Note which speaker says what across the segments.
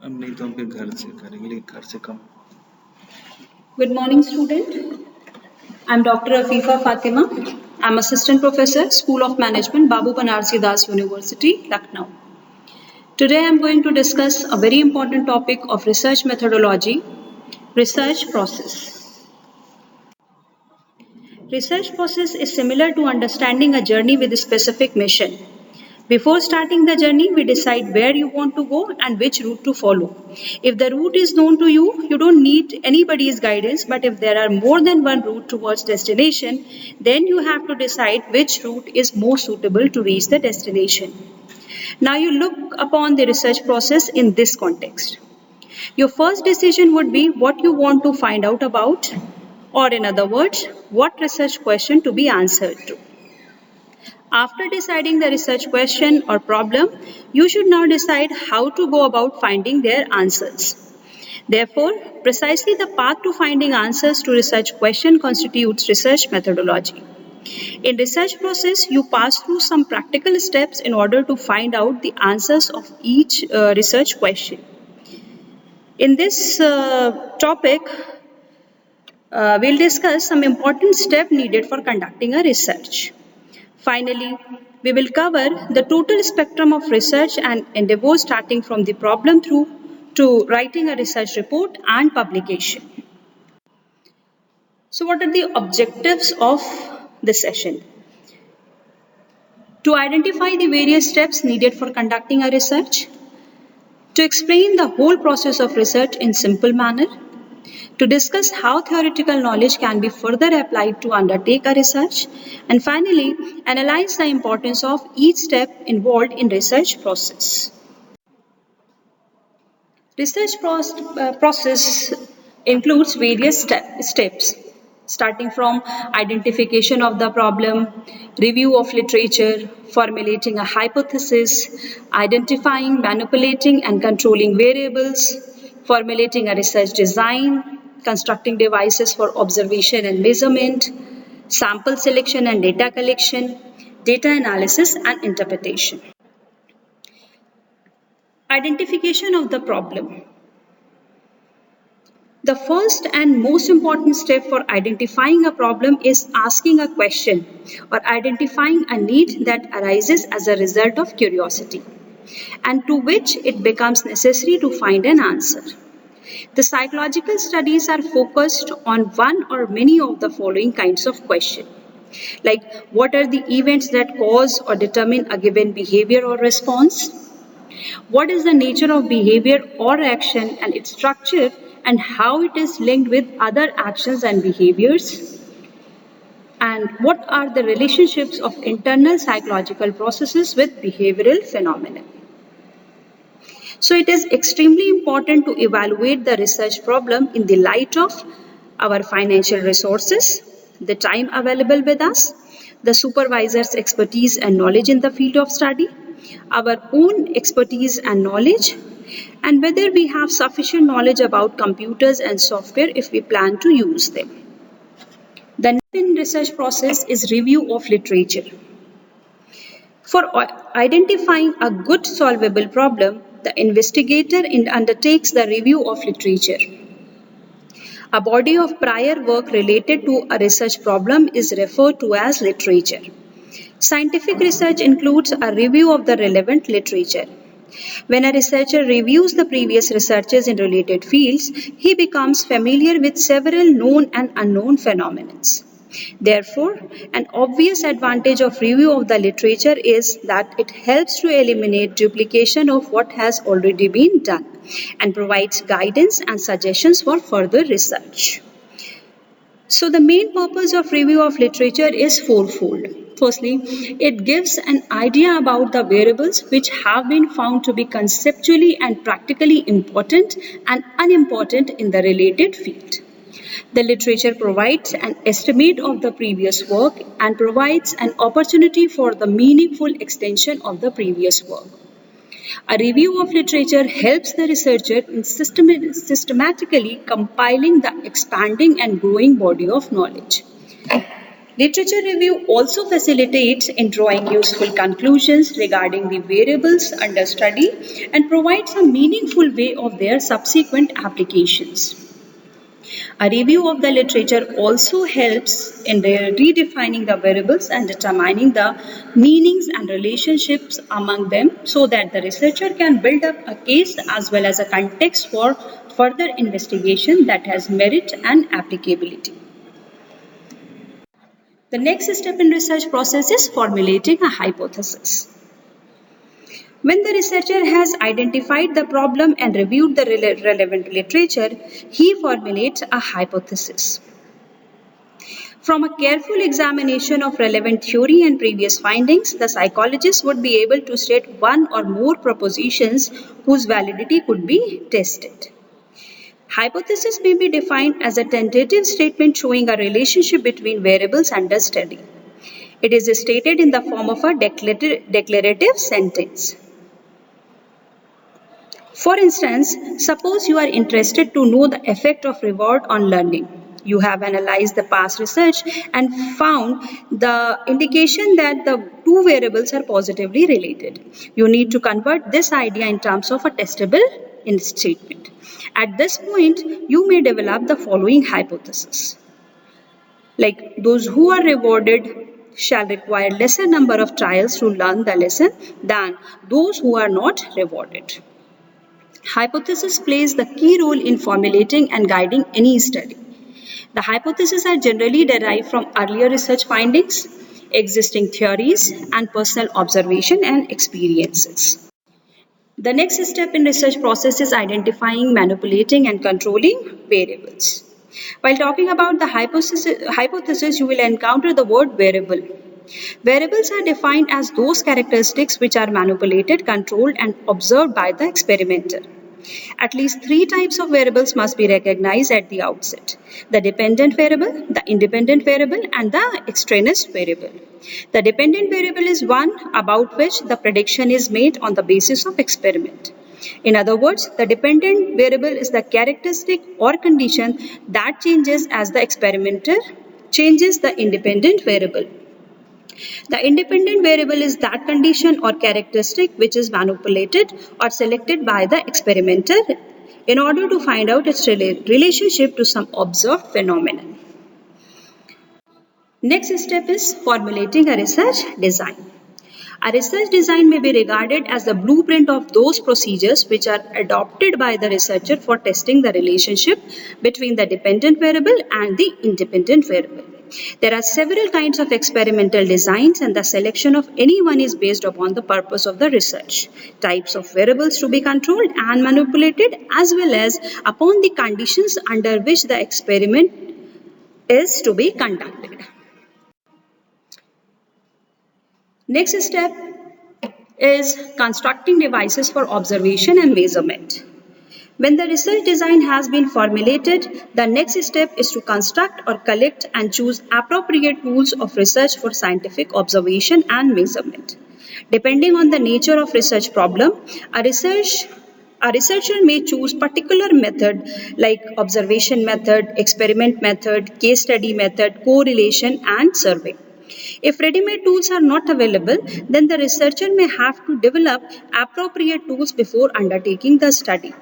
Speaker 1: अब नहीं तो हम फिर घर से करेंगे, लेकिन घर से कम।
Speaker 2: Good morning, student. I'm Dr. Afeeefa Fatima. I'm Assistant Professor, School of Management, Babu Banarsi Das University, Lucknow. Today I'm going to discuss a very important topic of research methodology, research process. Research process is similar to understanding a journey with a specific mission. Before starting the journey, we decide where you want to go and which route to follow. If the route is known to you, you don't need anybody's guidance, but if there are more than one route towards destination, then you have to decide which route is more suitable to reach the destination. Now you look upon the research process in this context. Your first decision would be what you want to find out about, or in other words, what research question to be answered to. After deciding the research question or problem, you should now decide how to go about finding their answers. Therefore, precisely the path to finding answers to research question constitutes research methodology. In research process, you pass through some practical steps in order to find out the answers of each research question. In this topic, we'll discuss some important steps needed for conducting a research. Finally, we will cover the total spectrum of research and endeavors starting from the problem through to writing a research report and publication. So what are the objectives of this session? To identify the various steps needed for conducting a research, to explain the whole process of research in simple manner, to discuss how theoretical knowledge can be further applied to undertake a research, and finally, analyze the importance of each step involved in research process. Research process includes various steps, starting from identification of the problem, review of literature, formulating a hypothesis, identifying, manipulating, and controlling variables, formulating a research design, constructing devices for observation and measurement, sample selection and data collection, data analysis and interpretation. Identification of the problem. The first and most important step for identifying a problem is asking a question or identifying a need that arises as a result of curiosity and to which it becomes necessary to find an answer. The psychological studies are focused on one or many of the following kinds of questions. Like, what are the events that cause or determine a given behavior or response? What is the nature of behavior or action and its structure and how it is linked with other actions and behaviors? And what are the relationships of internal psychological processes with behavioral phenomena? So it is extremely important to evaluate the research problem in the light of our financial resources, the time available with us, the supervisor's expertise and knowledge in the field of study, our own expertise and knowledge, and whether we have sufficient knowledge about computers and software if we plan to use them. The next in research process is review of literature. For identifying a good solvable problem, the investigator undertakes the review of literature. A body of prior work related to a research problem is referred to as literature. Scientific research includes a review of the relevant literature. When a researcher reviews the previous researches in related fields, he becomes familiar with several known and unknown phenomena. Therefore, an obvious advantage of review of the literature is that it helps to eliminate duplication of what has already been done and provides guidance and suggestions for further research. So the main purpose of review of literature is fourfold. Firstly, it gives an idea about the variables which have been found to be conceptually and practically important and unimportant in the related field. The literature provides an estimate of the previous work and provides an opportunity for the meaningful extension of the previous work. A review of literature helps the researcher in systematically compiling the expanding and growing body of knowledge. Literature review also facilitates in drawing useful conclusions regarding the variables under study and provides a meaningful way of their subsequent applications. A review of the literature also helps in redefining the variables and determining the meanings and relationships among them so that the researcher can build up a case as well as a context for further investigation that has merit and applicability. The next step in research process is formulating a hypothesis. When the researcher has identified the problem and reviewed the relevant literature, he formulates a hypothesis. From a careful examination of relevant theory and previous findings, the psychologist would be able to state one or more propositions whose validity could be tested. Hypothesis may be defined as a tentative statement showing a relationship between variables under study. It is stated in the form of a declarative sentence. For instance, suppose you are interested to know the effect of reward on learning. You have analyzed the past research and found the indication that the two variables are positively related. You need to convert this idea in terms of a testable statement. At this point, you may develop the following hypothesis. Like those who are rewarded shall require lesser number of trials to learn the lesson than those who are not rewarded. Hypothesis plays the key role in formulating and guiding any study. The hypotheses are generally derived from earlier research findings, existing theories, and personal observation and experiences. The next step in research process is identifying, manipulating, and controlling variables. While talking about the hypothesis, you will encounter the word variable. Variables are defined as those characteristics which are manipulated, controlled, and observed by the experimenter. At least three types of variables must be recognized at the outset: the dependent variable, the independent variable, and the extraneous variable. The dependent variable is one about which the prediction is made on the basis of experiment. In other words, the dependent variable is the characteristic or condition that changes as the experimenter changes the independent variable. The independent variable is that condition or characteristic which is manipulated or selected by the experimenter in order to find out its relationship to some observed phenomenon. Next step is formulating a research design. A research design may be regarded as the blueprint of those procedures which are adopted by the researcher for testing the relationship between the dependent variable and the independent variable. There are several kinds of experimental designs, and the selection of any one is based upon the purpose of the research, types of variables to be controlled and manipulated, as well as upon the conditions under which the experiment is to be conducted. Next step is constructing devices for observation and measurement. When the research design has been formulated, the next step is to construct or collect and choose appropriate tools of research for scientific observation and measurement. Depending on the nature of research problem, a researcher may choose particular method like observation method, experiment method, case study method, correlation, and survey. If ready-made tools are not available, then the researcher may have to develop appropriate tools before undertaking the study.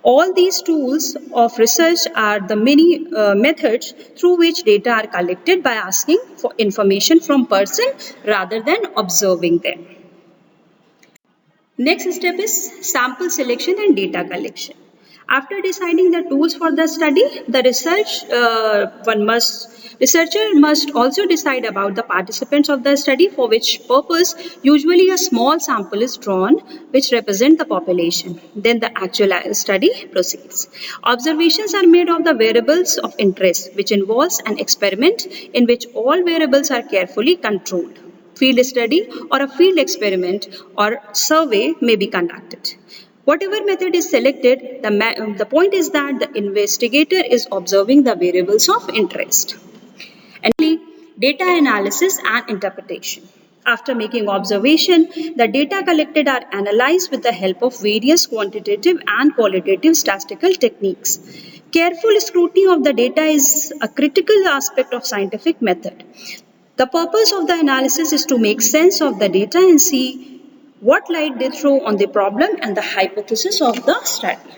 Speaker 2: All these tools of research are the many methods through which data are collected by asking for information from person rather than observing them. Next step is sample selection and data collection. After deciding the tools for the study, the researcher must also decide about the participants of the study, for which purpose usually a small sample is drawn which represent the population. Then the actual study proceeds. Observations are made of the variables of interest, which involves an experiment in which all variables are carefully controlled. Field study or a field experiment or survey may be conducted. Whatever method is selected, the point is that the investigator is observing the variables of interest. And finally, data analysis and interpretation. After making observation, the data collected are analyzed with the help of various quantitative and qualitative statistical techniques. Careful scrutiny of the data is a critical aspect of scientific method. The purpose of the analysis is to make sense of the data and see what light they throw on the problem and the hypothesis of the study.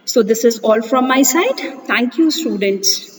Speaker 2: So this is all from my side. Thank you, students.